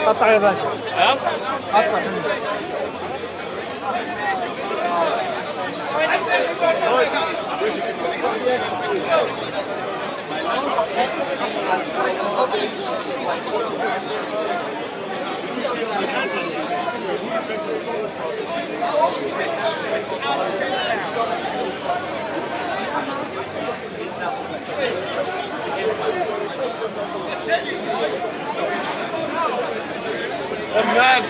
قطع يا باشا. قطع. Man,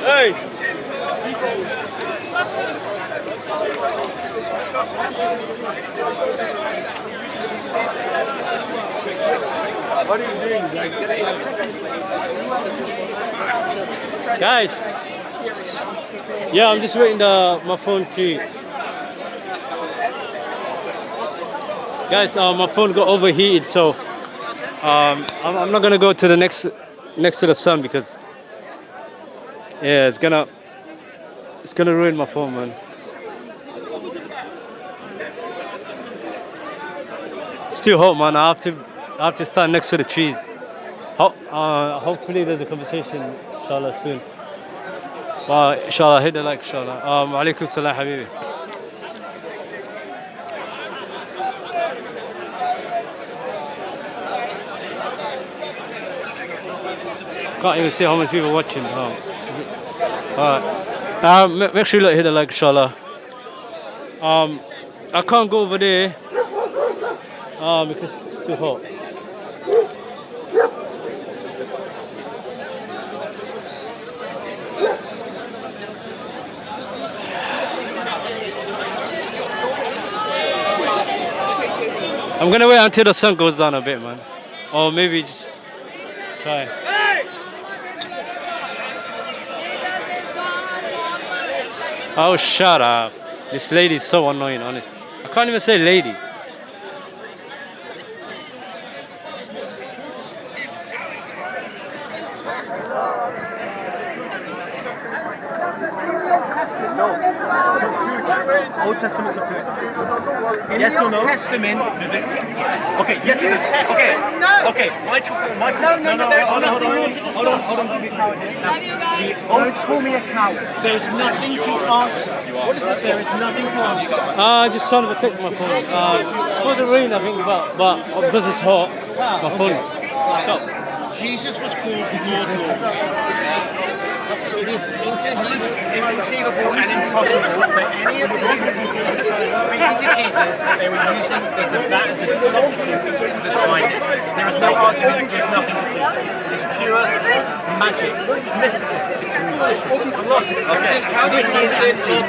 hey! What are you doing, Guys, yeah, I'm just waiting my phone to. Guys, my phone got overheated, so I'm not gonna go to the next to the sun because yeah, it's gonna ruin my phone, man. It's too hot, man. I have to stand next to the trees. Hopefully there's a conversation, inshallah, soon. Well, inshallah, hit the like, inshallah. Alaikum salam, habibi. Can't even see how many people watching. Alright. Make sure you hit the like, inshallah. I can't go over there because it's too hot. I'm gonna wait until the sun goes down a bit, man. Or maybe just try. Oh, shut up. This lady is so annoying, honest. I can't even say lady. Old Testament's up to it. Yes or no? Testament. Is it? Yes. Okay, yes it is. Okay. No. Okay. No, there's nothing more to discuss. Hold on. Don't be a coward here. Don't call me a coward. There's nothing to answer. What is this? There is nothing to answer. Just trying to protect my phone. It's for the rain, I think, but because it's hot, my phone. So, Jesus was called Lord. It is inconceivable and impossible for any of the people speaking to Jesus that they were using that as a substitute for the divine. There is no argument, there's nothing to see. It's pure magic, it's mysticism, it's foolishness, it's philosophy. Okay, so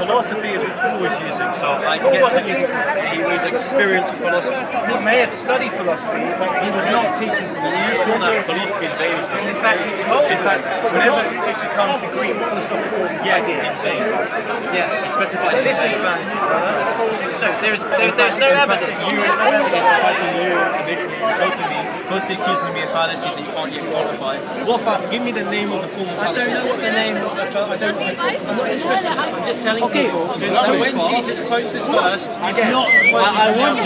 philosophy is what Paul was using. So Paul wasn't using philosophy, he was experienced philosopher. He may have studied philosophy, but he was not teaching philosophy. You saw that philosophy is vague. In fact, he told whenever it should come to Greek philosophical ideas. Yes, He specified this is so there's no evidence. You fighting you initially insulting me, firstly accusing me of fallacies that you can't yet qualify. What give me the name of the form of fallacy? I don't know what the name of the I'm not interested. I'm just telling people. So when Jesus quotes this verse, it's not. I want you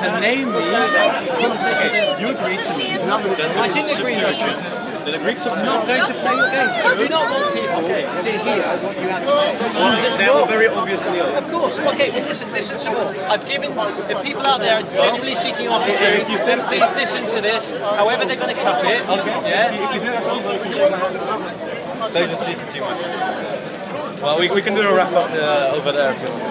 to name me. You agreed to me. I didn't agree with you. The Greeks I'm not going to play your games. I do not want people to hear what you have to say. They are very obviously old. Of course. Okay, well listen to me. I've given, if people out there are genuinely seeking after truth, then please listen to this, however they're going to cut it. Yeah? If you think that's over, you can shake my hand. Those are speaking too much. Well, we can do a wrap up over there if you want.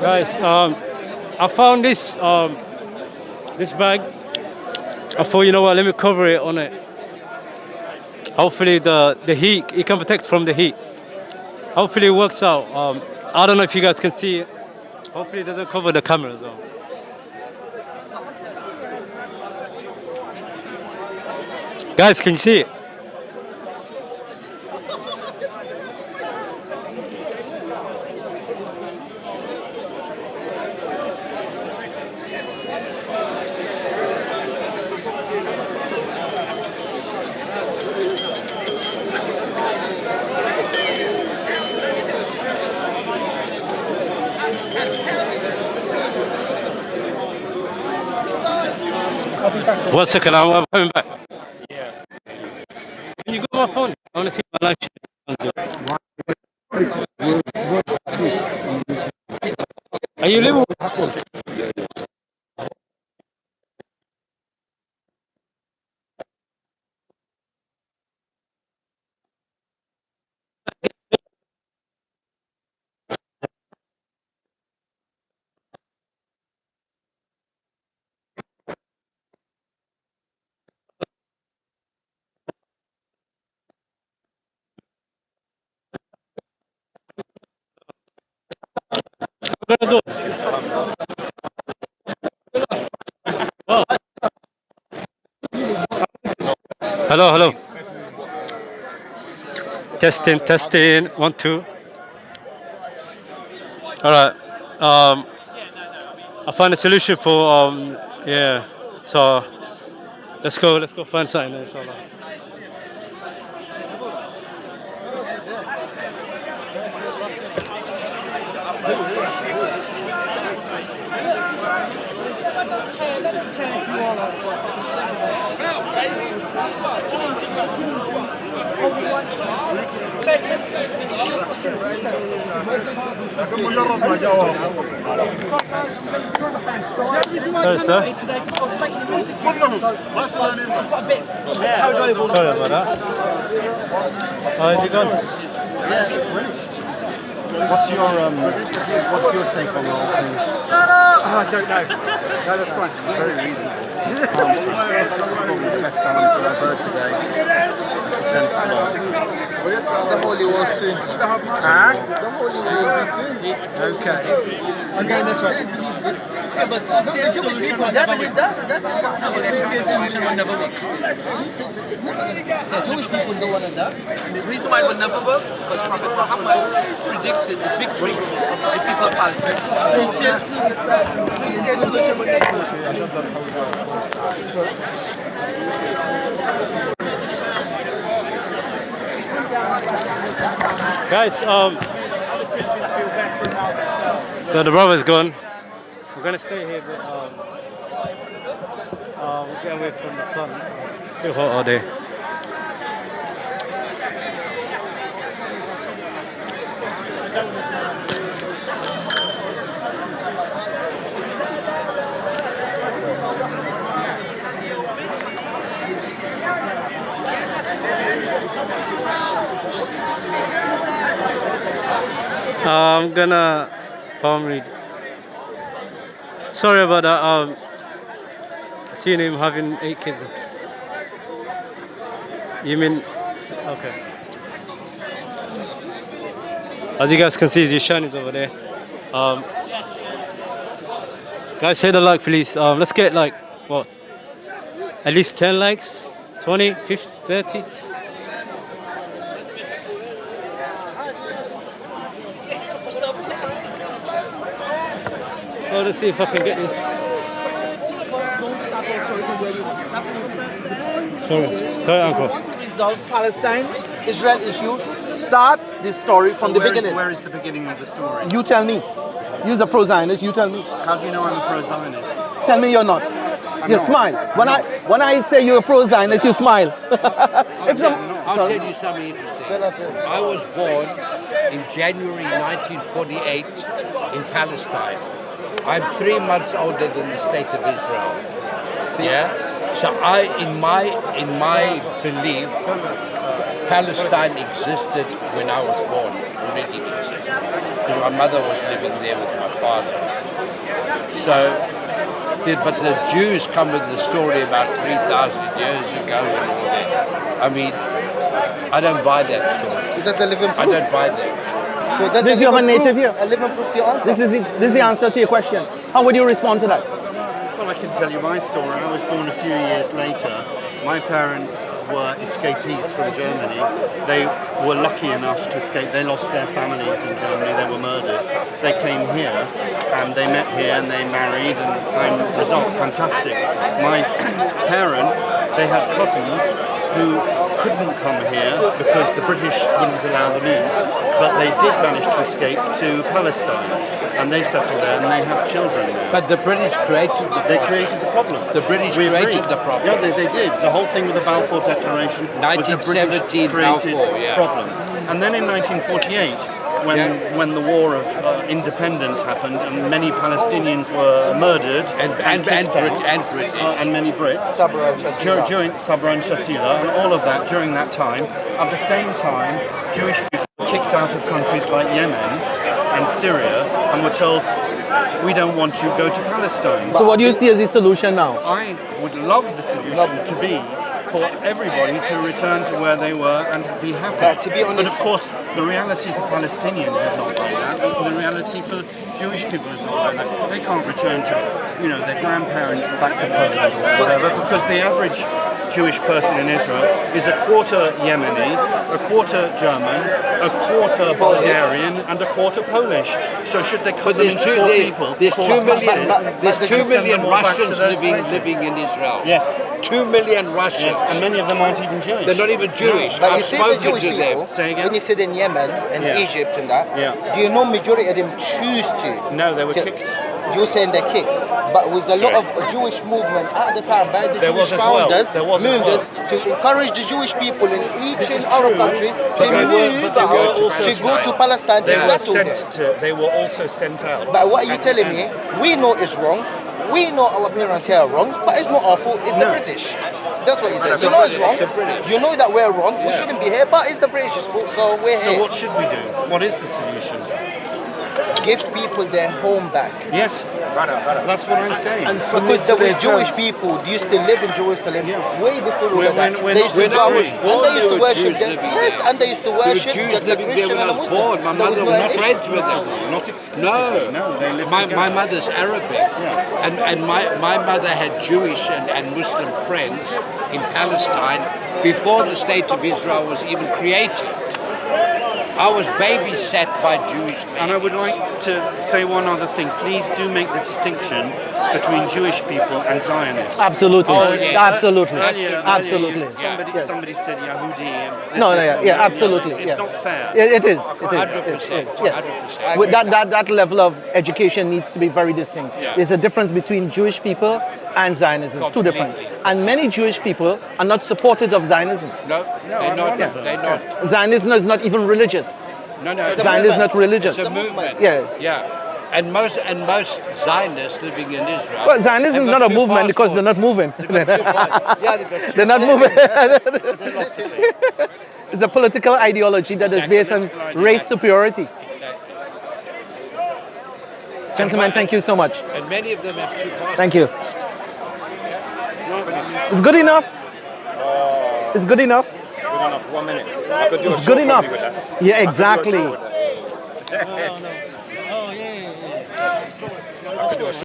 Guys, I found this this bag. I thought, you know what, let me cover it on it. Hopefully the heat, it can protect from the heat. Hopefully it works out. I don't know if you guys can see it. Hopefully it doesn't cover the camera as well. Guys, can you see it? One second, I'm coming back. Yeah. Can you go my phone? I want to see my live. Are you living? Hello, hello. Testing, testing. 1, 2. All right. I found a solution for yeah. So let's go find something. Inshallah. Sorry, sir. Sorry about that. How's it going? What's your take on the whole thing? I don't know. No, that's fine. Very reasonable. Probably the best answer I've heard today. It's a sensible answer. The Holy War soon. Huh? The Holy War soon. Okay. I'm going this way. Yeah, but two-state solution will never work. Two-state solution will never work. The Jewish people don't want that. The reason why it will never work because Prophet Muhammad predicted the victory of the people of Palestine. Two-state solution will never work. Guys, so the brother's gone. We're gonna stay here, but we'll get away from the sun. It's still hot all day. I'm gonna palm read. Sorry about that. Seeing him having 8 kids. You mean Okay. As you guys can see, Zishan is over there. Guys, hit the like, please. Let's get like what? At least 10 likes, 20, 50, 30. Oh, let's see if I can get this. Sorry. Go ahead, Uncle. Resolve Palestine Israel issue. Start this story from the beginning. Where is the beginning of the story? You tell me. You're a pro-Zionist. You tell me. How do you know I'm a pro-Zionist? Tell me you're not. You not. smile. When I say you're a pro-Zionist, you smile. If some, I'll tell you something interesting. I was born in January 1948 in Palestine. I'm 3 months older than the state of Israel. Yeah. So in my belief, Palestine existed when I was born. Already existed because my mother was living there with my father. So. But the Jews come with the story about 3,000 years ago and all that. I mean, I don't buy that story. so that's a living proof. I don't buy that. So that's This a you have a living native proof, here? a living proof to your answer. This is the answer to your question. How would you respond to that? Well, I can tell you my story. I was born a few years later. My parents were escapees from Germany. They were lucky enough to escape. They lost their families in Germany. They were murdered. They came here and they met here and they married and result fantastic. My parents, they had cousins who couldn't come here because the British wouldn't allow them in, but they did manage to escape to Palestine and they settled there and they have children there. But the British created the They problem. created the problem. The British We created agree. the problem. Yeah, they did. The whole thing with the Balfour Declaration was a British 1917 created Balfour, yeah. problem. And then in 1948, when the war of independence happened and many Palestinians were murdered And kicked out, British. and many Brits during Sabra and Shatila and all of that during that time. At the same time, Jewish people were kicked out of countries like Yemen and Syria and were told, we don't want you, go to Palestine. So what do you see as the solution now? I would love the solution to be for everybody to return to where they were and be happy. But to be honest- but of course, the reality for Palestinians is not like that. The reality for Jewish people is not like that. They can't return to, their grandparents back to Poland or whatever, because the average Jewish person in Israel is a quarter Yemeni, a quarter German, a quarter Bulgarian, and a quarter Polish. So should they cut But them there's into 4 people? there's 2 million. There's they 2 can send million them all back to Russians those places. living in Israel. Yes. 2 million Russians. Yes, and many of them aren't even Jewish. They're not even Jewish. But I've you see the spoken Jewish to them. people, Say again? when you said in Yemen and Yeah. Egypt and that, Yeah. do you know majority of them choose to? No, they were to- kicked. You're saying they're kicked, but with a lot of Jewish movement at the time by the There Jewish was as well. founders, There was as movers, well. to encourage the Jewish people in each This is and Arab true, country but to they were- move but they were out, also to go to Palestine They to were settle there. they were also sent out. But what are you And- telling me? We know it's wrong. We know our parents here are wrong, but it's not our fault. It's the No. British. That's what you said. It's You the know it's British, wrong. it's the British. You know that we're wrong. We shouldn't be here, but it's the British's fault. So we're So here. what should we do? What is the solution? Give people their home back. Yes, that's what I'm saying. Because there were Jewish people who used to live in Jerusalem Yeah. way before all We're- of that. we're They not used to disagreeing. and they used to There were worship Jews them. living Yes, there. and they used to There were worship Jews the living there Christian when I and the was Muslim. born. My There was mother no was issue. friends with them. Not exclusively. No, they lived My together. mother's Arabic, Yeah. and my mother had Jewish and Muslim friends in Palestine before the state of Israel was even created. I was babysat by Jewish men. And I would like to say one other thing. Please do make the distinction between Jewish people and Zionists. Absolutely. Oh, yes. Absolutely. Earlier, Absolutely. somebody said Yahudi. And No, this and that. absolutely. It's not fair. It is. It is. 100%. Yes. 100%. With that level of education needs to be very distinct. Yeah. There's a difference between Jewish people and Zionism. It's two different. Completely. And many Jewish people are not supportive of Zionism. No, they're I'm not. one of them. They're not. Zionism is not even religious. No, no. Zionism is not religious. It's a movement. Yes. Yeah. And most Zionists living in Israel. Well, Zionism have is got not a two movement because they're not passports. moving. They've got two passports. Yeah, they've got two They're not moving. It's a political ideology that is Exactly. based on race superiority. Exactly. Gentlemen, thank you so much. And many of them have two passports. Thank you. It's good enough. It's good enough. Good enough. 1 minute. I could do a It's show good enough. probably with that. Yeah, exactly. Oh, no. Oh, yeah. I could do a show